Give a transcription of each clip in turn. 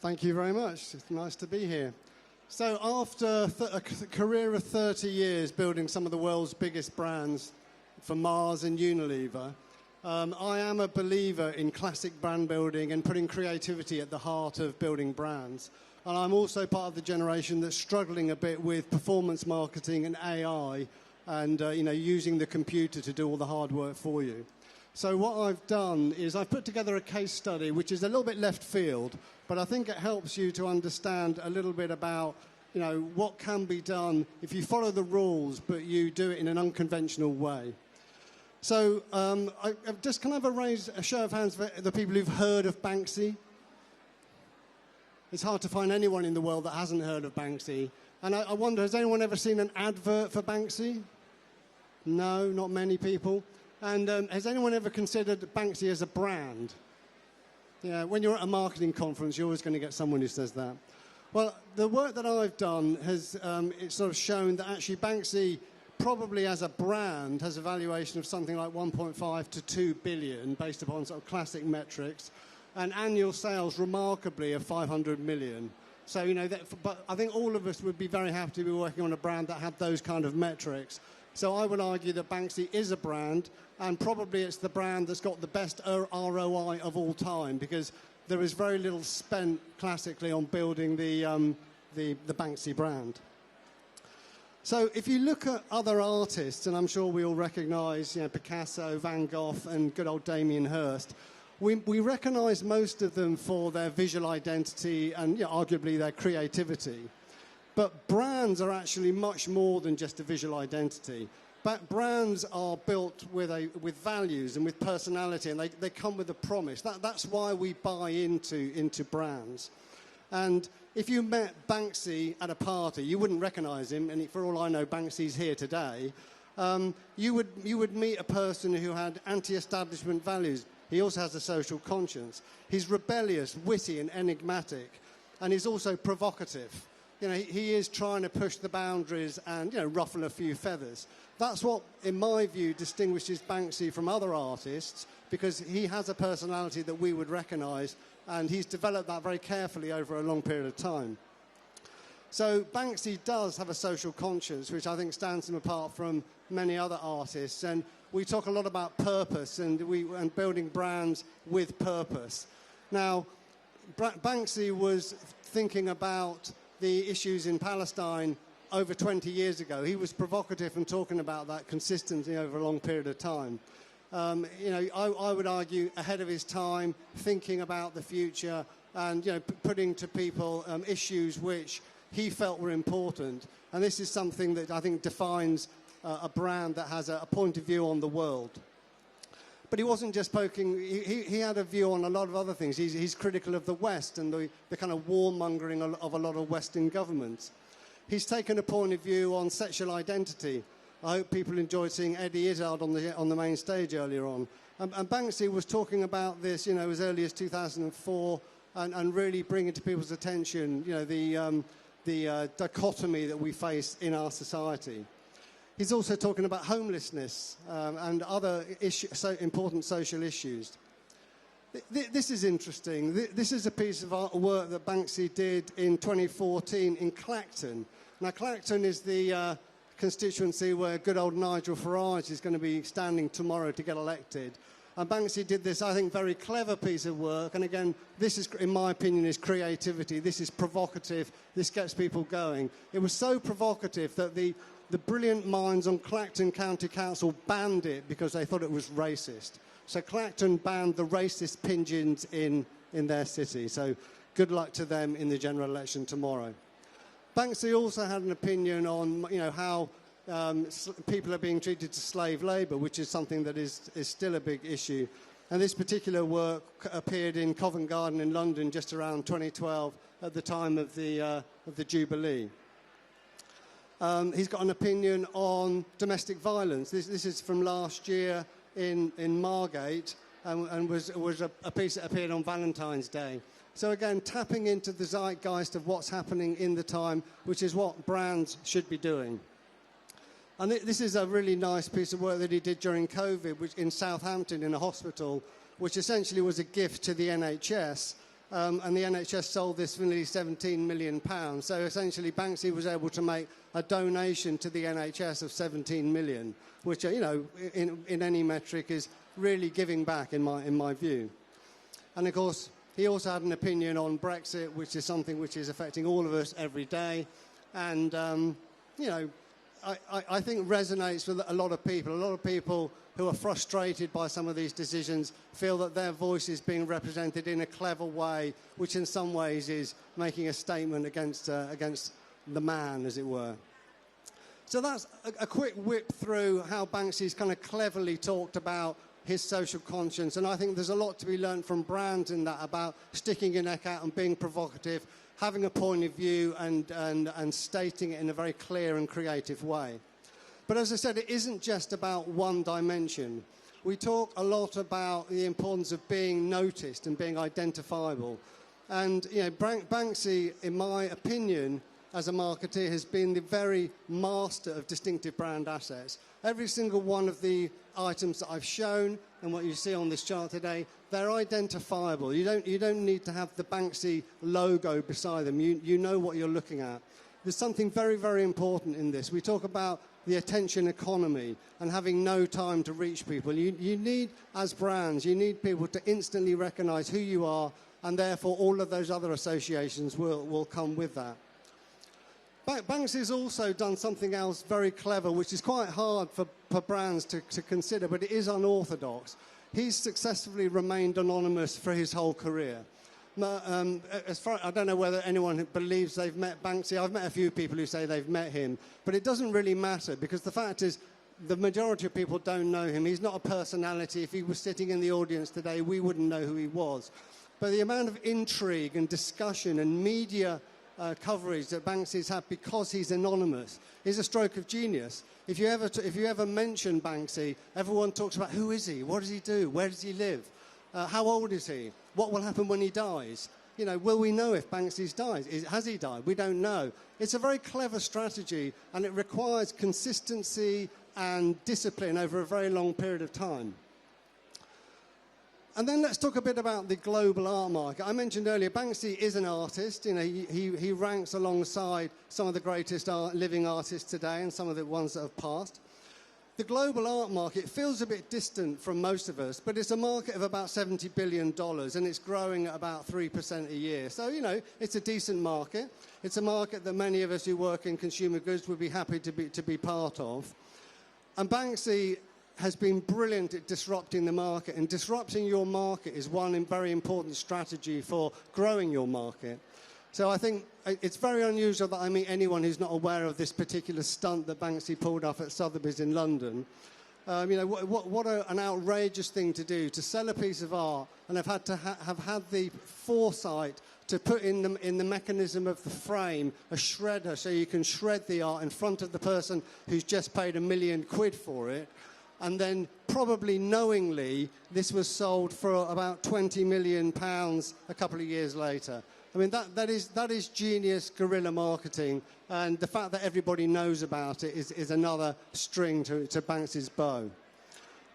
Thank you very much. It's nice to be here. So after a career of 30 years building some of the world's biggest brands for Mars and Unilever, I am a believer in classic brand building and putting creativity at the heart of building brands. And I'm also part of the generation that's struggling a bit with performance marketing and AI and using the computer to do all the hard work for you. So what I've done is I've put together a case study which is a little bit left field, but I think it helps you to understand a little bit about what can be done if you follow the rules but you do it in an unconventional way. So can I have a show of hands for the people who've heard of Banksy? It's hard to find anyone in the world that hasn't heard of Banksy. And I wonder, has anyone ever seen an advert for Banksy? No, not many people. And has anyone ever considered Banksy as a brand? Yeah, when you're at a marketing conference, you're always going to get someone who says that. Well, the work that I've done has it's sort of shown that actually Banksy probably as a brand has a valuation of something like 1.5 to 2 billion based upon sort of classic metrics, and annual sales remarkably of 500 million. So, but I think all of us would be very happy to be working on a brand that had those kind of metrics. So I would argue that Banksy is a brand, and probably it's the brand that's got the best ROI of all time, because there is very little spent classically on building the Banksy brand. So if you look at other artists, and I'm sure we all recognise Picasso, Van Gogh, and good old Damien Hirst, we recognise most of them for their visual identity and arguably their creativity. But brands are actually much more than just a visual identity. But brands are built with values and with personality, and they come with a promise. That's why we buy into brands. And if you met Banksy at a party, you wouldn't recognise him, and for all I know, Banksy's here today. You would meet a person who had anti-establishment values. He also has a social conscience. He's rebellious, witty, and enigmatic, and he's also provocative. He is trying to push the boundaries and ruffle a few feathers. That's what, in my view, distinguishes Banksy from other artists, because he has a personality that we would recognise, and he's developed that very carefully over a long period of time. So Banksy does have a social conscience, which I think stands him apart from many other artists. And we talk a lot about purpose and building brands with purpose. Now, Banksy was thinking about the issues in Palestine over 20 years ago. He was provocative and talking about that consistently over a long period of time. I would argue ahead of his time, thinking about the future and putting to people issues which he felt were important. And this is something that I think defines a brand that has a point of view on the world. But he wasn't just poking, he had a view on a lot of other things. He's critical of the West and the kind of warmongering of a lot of Western governments. He's taken a point of view on sexual identity. I hope people enjoyed seeing Eddie Izzard on the main stage earlier on. And Banksy was talking about this, as early as 2004, and really bringing to people's attention, the dichotomy that we face in our society. He's also talking about homelessness and other important social issues. This is interesting. This is a piece of artwork that Banksy did in 2014 in Clacton. Now, Clacton is the constituency where good old Nigel Farage is going to be standing tomorrow to get elected. And Banksy did this, I think, very clever piece of work. And again, this is, in my opinion, is creativity. This is provocative. This gets people going. It was so provocative that the brilliant minds on Clacton County Council banned it because they thought it was racist. So Clacton banned the racist pigeons in their city. So good luck to them in the general election tomorrow. Banksy also had an opinion on how people are being treated to slave labour, which is something that is still a big issue. And this particular work appeared in Covent Garden in London just around 2012 at the time of the Jubilee. He's got an opinion on domestic violence. This is from last year in Margate and was a piece that appeared on Valentine's Day. So again, tapping into the zeitgeist of what's happening in the time, which is what brands should be doing. And this is a really nice piece of work that he did during COVID, which in Southampton in a hospital, which essentially was a gift to the NHS. and the NHS sold this for nearly £17 million. So essentially, Banksy was able to make a donation to the NHS of 17 million, which, you know, in any metric is really giving back in my view. And of course, he also had an opinion on Brexit, which is something which is affecting all of us every day. And, you know, I think resonates with a lot of people. A lot of people who are frustrated by some of these decisions feel that their voice is being represented in a clever way, which in some ways is making a statement against the man, as it were. So that's a quick whip through how Banksy's kind of cleverly talked about his social conscience, and I think there's a lot to be learned from brands in that, about sticking your neck out and being provocative, having a point of view and stating it in a very clear and creative way. But as I said, it isn't just about one dimension. We talk a lot about the importance of being noticed and being identifiable. And, you know, Banksy, in my opinion, as a marketer, has been the very master of distinctive brand assets. Every single one of the items that I've shown and what you see on this chart today, they're identifiable. You don't need to have the Banksy logo beside them. You know what you're looking at. There's something very, very important in this. We talk about the attention economy and having no time to reach people. You need, as brands, you need people to instantly recognize who you are, and therefore all of those other associations will come with that. Banksy's also done something else very clever, which is quite hard for brands to consider, but it is unorthodox. He's successfully remained anonymous for his whole career. I don't know whether anyone believes they've met Banksy. I've met a few people who say they've met him, but it doesn't really matter, because the fact is the majority of people don't know him. He's not a personality. If he was sitting in the audience today, we wouldn't know who he was. But the amount of intrigue and discussion and media coverage that Banksy's had because he's anonymous is a stroke of genius. If you ever mention Banksy, everyone talks about who is he, what does he do, where does he live, how old is he, what will happen when he dies. You know, will we know if Banksy's died? Has he died? We don't know. It's a very clever strategy, and it requires consistency and discipline over a very long period of time. And then let's talk a bit about the global art market. I mentioned earlier, Banksy is an artist. You know, he ranks alongside some of the greatest living artists today and some of the ones that have passed. The global art market feels a bit distant from most of us, but it's a market of about $70 billion, and it's growing at about 3% a year. So, you know, it's a decent market. It's a market that many of us who work in consumer goods would be happy to be part of. And Banksy has been brilliant at disrupting the market, and disrupting your market is one very important strategy for growing your market. So I think it's very unusual that I meet anyone who's not aware of this particular stunt that Banksy pulled off at Sotheby's in London. You know, what an outrageous thing to do, to sell a piece of art and have had the foresight to put in the mechanism of the frame a shredder, so you can shred the art in front of the person who's just paid £1 million for it. And then, probably knowingly, this was sold for about £20 million a couple of years later. I mean, that is genius guerrilla marketing, and the fact that everybody knows about it is another string to Banksy's bow.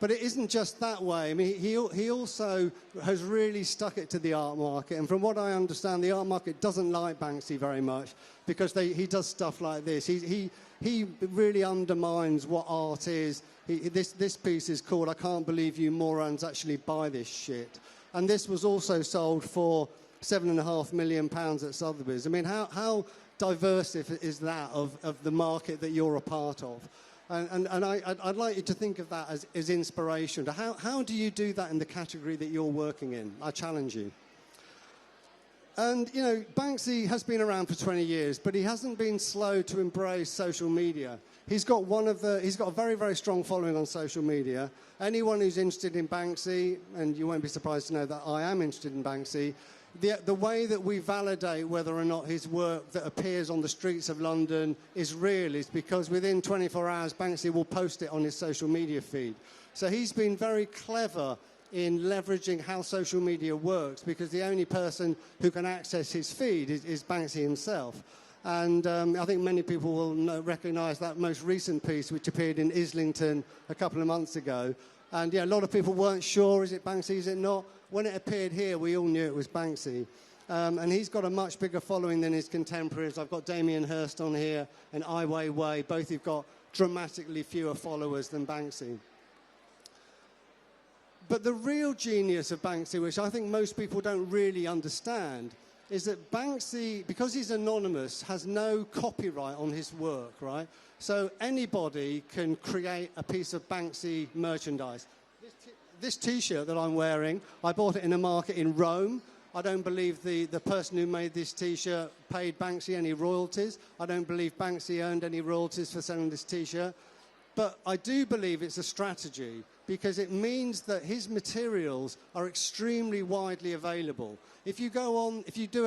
But it isn't just that way. I mean, he also has really stuck it to the art market, and from what I understand, the art market doesn't like Banksy very much, because he does stuff like this. He really undermines what art is. This piece is called "I Can't Believe You Morons Actually Buy This Shit," and this was also sold for £7.5 million at Sotheby's. I mean, how diverse is that of the market that you're a part of? And I'd like you to think of that as inspiration. How do you do that in the category that you're working in? I challenge you. And, you know, Banksy has been around for 20 years, but he hasn't been slow to embrace social media. He's got a very, very strong following on social media. Anyone who's interested in Banksy, and you won't be surprised to know that I am interested in Banksy, the way that we validate whether or not his work that appears on the streets of London is real is because within 24 hours, Banksy will post it on his social media feed. So he's been very clever in leveraging how social media works, because the only person who can access his feed is Banksy himself. And I think many people will recognise that most recent piece, which appeared in Islington a couple of months ago, And yeah, a lot of people weren't sure, is it Banksy, is it not? When it appeared here, we all knew it was Banksy. And he's got a much bigger following than his contemporaries. I've got Damien Hirst on here and Ai Weiwei. Both have got dramatically fewer followers than Banksy. But the real genius of Banksy, which I think most people don't really understand, is that Banksy, because he's anonymous, has no copyright on his work, right? So anybody can create a piece of Banksy merchandise. This T-shirt that I'm wearing, I bought it in a market in Rome. I don't believe the person who made this T-shirt paid Banksy any royalties. I don't believe Banksy earned any royalties for selling this T-shirt. But I do believe it's a strategy because it means that his materials are extremely widely available. If you go on, if you do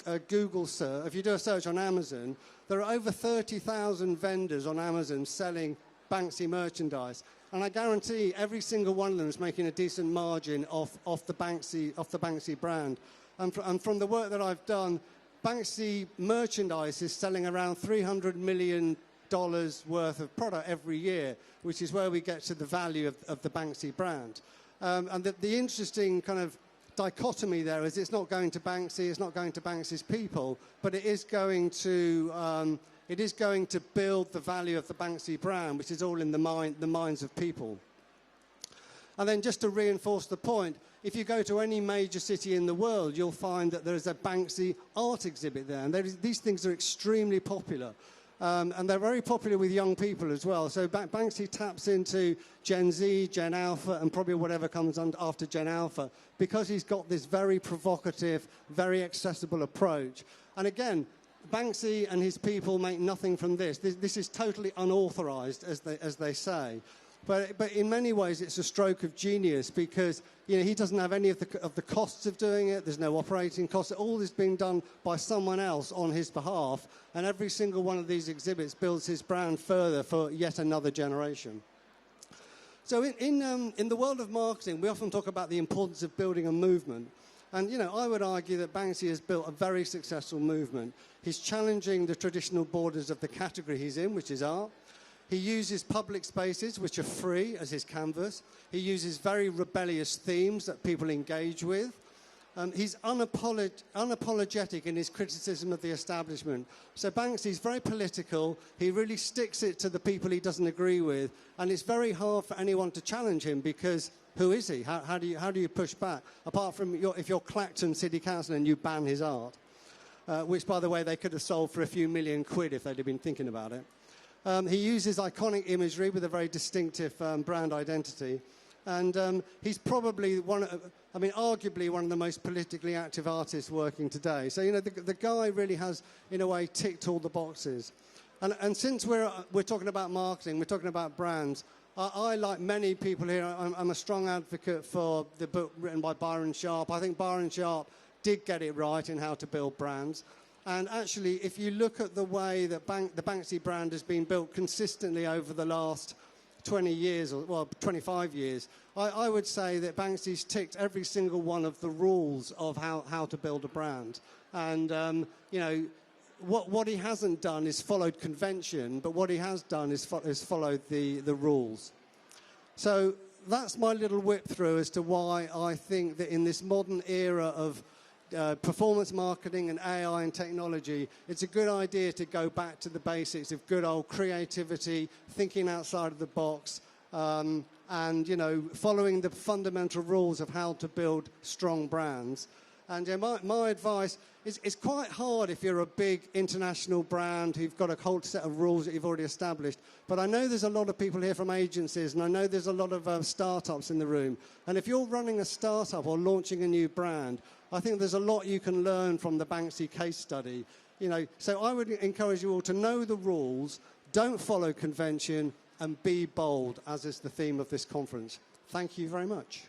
a Google search, if you do a search on Amazon, there are over 30,000 vendors on Amazon selling Banksy merchandise. And I guarantee every single one of them is making a decent margin off the Banksy brand. And from the work that I've done, Banksy merchandise is selling around $300 million worth of product every year, which is where we get to the value of the Banksy brand. And the interesting kind of dichotomy there is it's not going to Banksy, it's not going to Banksy's people, but it is going to build the value of the Banksy brand, which is all in the minds of people. And then just to reinforce the point, if you go to any major city in the world, you'll find that there's a Banksy art exhibit there. And these things are extremely popular. And they're very popular with young people as well. So Banksy taps into Gen Z, Gen Alpha, and probably whatever comes after Gen Alpha, because he's got this very provocative, very accessible approach. And again, Banksy and his people make nothing from this. This is totally unauthorized, as they say. But in many ways, it's a stroke of genius because he doesn't have any of the costs of doing it. There's no operating costs. All is being done by someone else on his behalf. And every single one of these exhibits builds his brand further for yet another generation. So in the world of marketing, we often talk about the importance of building a movement. And, I would argue that Banksy has built a very successful movement. He's challenging the traditional borders of the category he's in, which is art. He uses public spaces, which are free, as his canvas. He uses very rebellious themes that people engage with. He's unapologetic in his criticism of the establishment. So Banksy's very political. He really sticks it to the people he doesn't agree with. And it's very hard for anyone to challenge him because who is he? How do you push back? Apart from if you're Clacton City Council and you ban his art, which, by the way, they could have sold for a few million quid if they'd have been thinking about it. He uses iconic imagery with a very distinctive brand identity. And he's probably arguably one of the most politically active artists working today. So, the guy really has, in a way, ticked all the boxes. And since we're talking about marketing, we're talking about brands, I like many people here, I'm a strong advocate for the book written by Byron Sharp. I think Byron Sharp did get it right in how to build brands. And actually, if you look at the way that the Banksy brand has been built consistently over the last 20 years, 25 years, I would say that Banksy's ticked every single one of the rules of how to build a brand. And, what he hasn't done is followed convention, but what he has done is followed the rules. So that's my little whip through as to why I think that in this modern era of performance marketing and AI and technology, it's a good idea to go back to the basics of good old creativity, thinking outside of the box, and following the fundamental rules of how to build strong brands. And my advice is it's quite hard if you're a big international brand who've got a whole set of rules that you've already established. But I know there's a lot of people here from agencies, and I know there's a lot of startups in the room. And if you're running a startup or launching a new brand, I think there's a lot you can learn from the Banksy case study. So I would encourage you all to know the rules, don't follow convention, and be bold, as is the theme of this conference. Thank you very much.